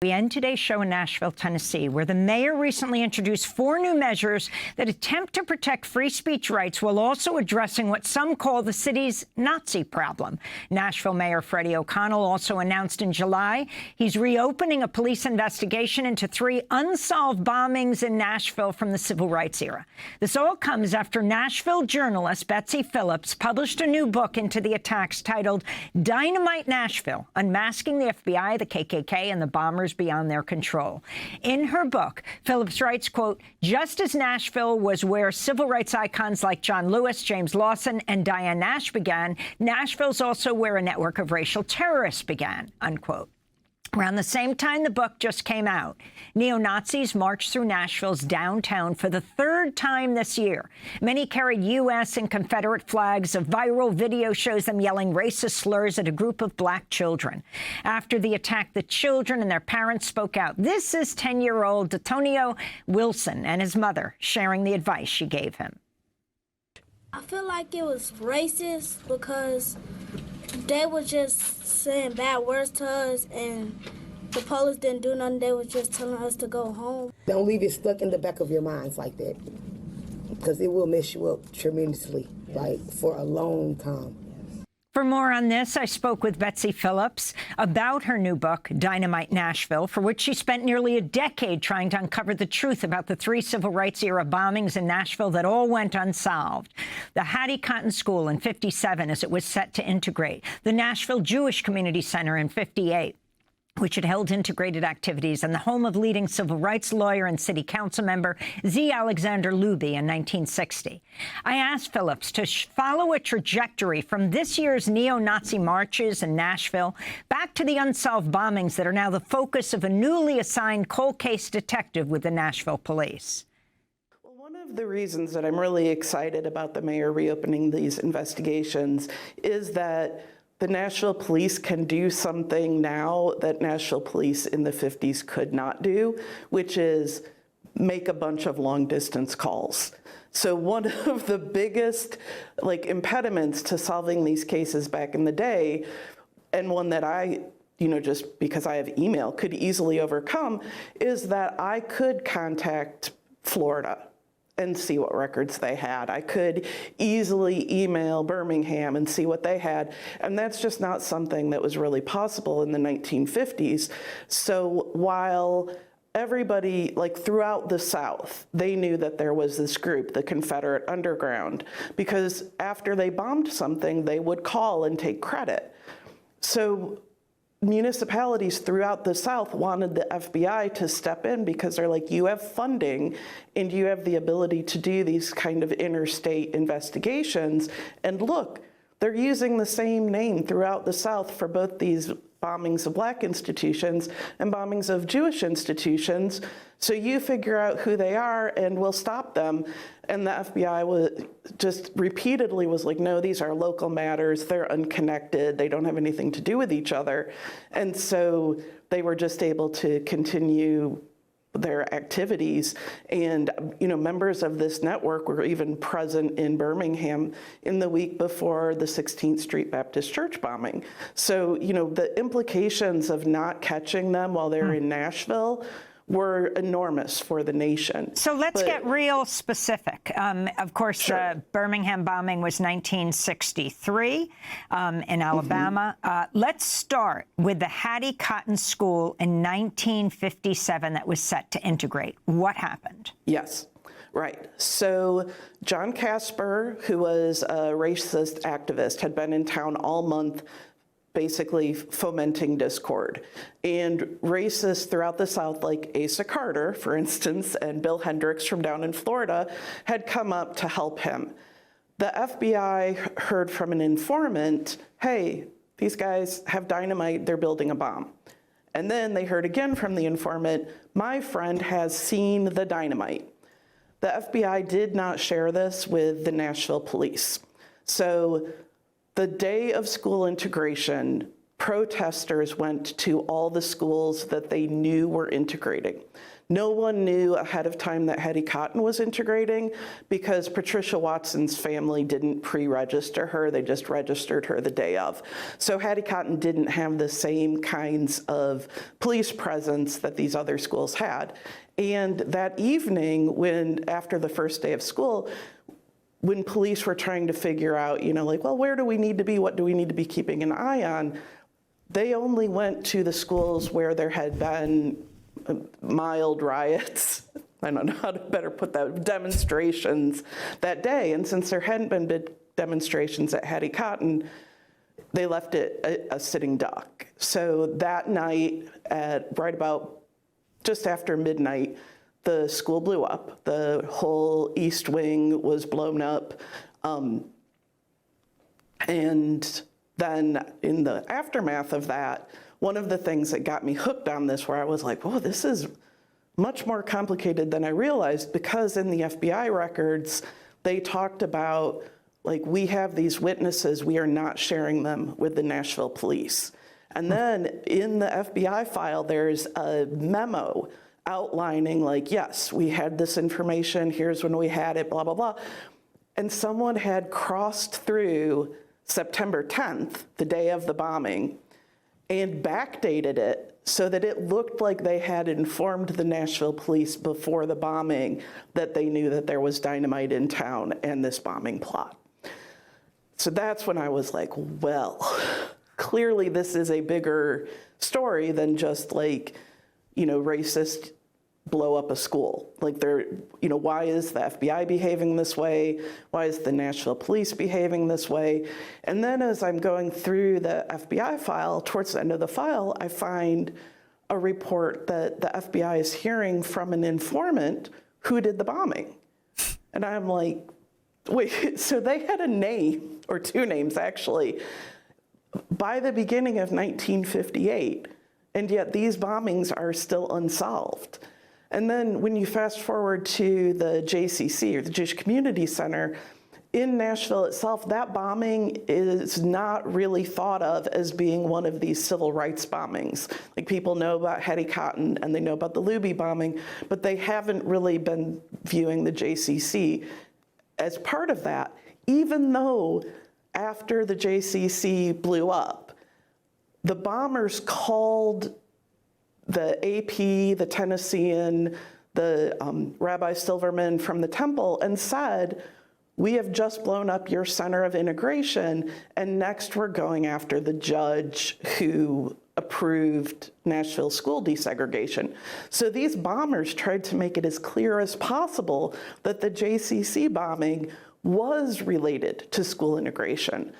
We end today's show in Nashville, Tennessee, where the mayor recently introduced 4 new measures that attempt to protect free speech rights while also addressing what some call the city's Nazi problem. Nashville Mayor Freddie O'Connell also announced in July he's reopening a police investigation into 3 unsolved bombings in Nashville from the civil rights era. This all comes after Nashville journalist Betsy Phillips published a new book into the attacks titled Dynamite Nashville, Unmasking the FBI, the KKK, and the bombers beyond their control. In her book, Phillips writes, quote, just as Nashville was where civil rights icons like John Lewis, James Lawson, and Diane Nash began, Nashville's also where a network of racial terrorists began, unquote. Around the same time the book just came out, neo-Nazis marched through Nashville's downtown for the 3rd time this year. Many carried U.S. and Confederate flags. A viral video shows them yelling racist slurs at a group of black children. After the attack, the children and their parents spoke out. This is 10-year-old Detonio Wilson and his mother sharing the advice she gave him. I feel like it was racist because they were just saying bad words to us, and the police didn't do nothing. They were just telling us to go home. Don't leave it stuck in the back of your minds like that, because it will mess you up tremendously, like for a long time. For more on this, I spoke with Betsy Phillips about her new book, Dynamite Nashville, for which she spent nearly a decade trying to uncover the truth about the 3 civil rights-era bombings in Nashville that all went unsolved. The Hattie Cotton School in '57, as it was set to integrate. The Nashville Jewish Community Center in '58. Which had held integrated activities, and the home of leading civil rights lawyer and city council member Z. Alexander Luby in 1960. I asked Phillips to follow a trajectory from this year's neo-Nazi marches in Nashville back to the unsolved bombings that are now the focus of a newly assigned cold case detective with the Nashville police. One of the reasons that I'm really excited about the mayor reopening these investigations is that the Nashville police can do something now that Nashville police in the 50s could not do, which is make a bunch of long-distance calls. So one of the biggest impediments to solving these cases back in the day, and one that I, just because I have email, could easily overcome, is that I could contact Florida and see what records they had. I could easily email Birmingham and see what they had. And that's just not something that was really possible in the 1950s. So while everybody, throughout the South, they knew that there was this group, the Confederate Underground, because after they bombed something, they would call and take credit. So municipalities throughout the South wanted the FBI to step in because they're like, you have funding and you have the ability to do these kind of interstate investigations. And look, they're using the same name throughout the South for both these bombings of black institutions and bombings of Jewish institutions. So you figure out who they are and we'll stop them. And the FBI was just repeatedly was like, no, these are local matters. They're unconnected. They don't have anything to do with each other. And so they were just able to continue their activities. And, members of this network were even present in Birmingham in the week before the 16th Street Baptist Church bombing. So, the implications of not catching them while they're in Nashville were enormous for the nation. So let's get real specific. Of course, sure. The Birmingham bombing was 1963 in Alabama. Let's start with the Hattie Cotton School in 1957 that was set to integrate. What happened? Yes. Right. So John Casper, who was a racist activist, had been in town all month basically fomenting discord. And racists throughout the South, like Asa Carter, for instance, and Bill Hendricks from down in Florida, had come up to help him. The FBI heard from an informant, hey, these guys have dynamite, they're building a bomb. And then they heard again from the informant, my friend has seen the dynamite. The FBI did not share this with the Nashville police. So the day of school integration, protesters went to all the schools that they knew were integrating. No one knew ahead of time that Hattie Cotton was integrating because Patricia Watson's family didn't pre-register her, they just registered her the day of. So Hattie Cotton didn't have the same kinds of police presence that these other schools had. And that evening, after the first day of school, when police were trying to figure out, like, well, where do we need to be? What do we need to be keeping an eye on? They only went to the schools where there had been mild riots. I don't know how to better put that, demonstrations that day. And since there hadn't been big demonstrations at Hattie Cotton, they left it a sitting duck. So that night, at right about just after midnight, the school blew up. The whole east wing was blown up. And then in the aftermath of that, one of the things that got me hooked on this, where I was like, oh, this is much more complicated than I realized, because in the FBI records, they talked about, like, we have these witnesses, we are not sharing them with the Nashville police. And then in the FBI file, there's a memo outlining, like, yes, we had this information, here's when we had it, blah, blah, blah. And someone had crossed through September 10th, the day of the bombing, and backdated it so that it looked like they had informed the Nashville police before the bombing that they knew that there was dynamite in town and this bombing plot. So that's when I was like, well, clearly this is a bigger story than just, like, racist blow up a school. Like, why is the FBI behaving this way? Why is the Nashville police behaving this way? And then as I'm going through the FBI file, towards the end of the file, I find a report that the FBI is hearing from an informant who did the bombing. And I'm like, wait, so they had a name, or two names actually, by the beginning of 1958, and yet these bombings are still unsolved. And then when you fast forward to the JCC, or the Jewish Community Center, in Nashville itself, that bombing is not really thought of as being one of these civil rights bombings. Like, people know about Hattie Cotton and they know about the Luby bombing, but they haven't really been viewing the JCC as part of that, even though after the JCC blew up, the bombers called the AP, the Tennessean, the Rabbi Silverman from the temple and said, we have just blown up your center of integration, and next we're going after the judge who approved Nashville school desegregation. So these bombers tried to make it as clear as possible that the JCC bombing was related to school integration.